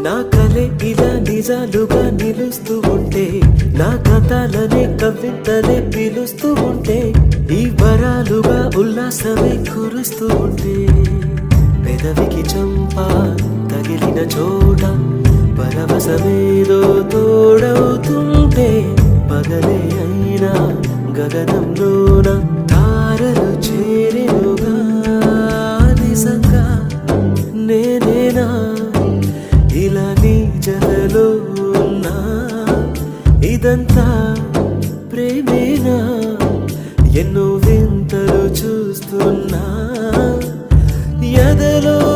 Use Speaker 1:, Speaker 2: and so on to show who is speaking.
Speaker 1: నా కలే ఇలా నిజాలుగా నిలుస్తూ ఉంటే, నా కథలనే కవితలే పిలుస్తూ ఉంటే, ఈ వరాలుగా ఉల్లాసమే కురుస్తూ ఉంటే, పెదవికి చంప తగిలిన చోట పరవశమేదో తోడవుతుంటే, పగలే అయినా గగనంలోన తారలు చేరెనుగా. నిజంగా నేనేనా ఇలా నీ జతలో ఉన్నా? ఇదంతా ప్రేమేనా? ఎన్నో వింతలు చూస్తున్నా ఎదలో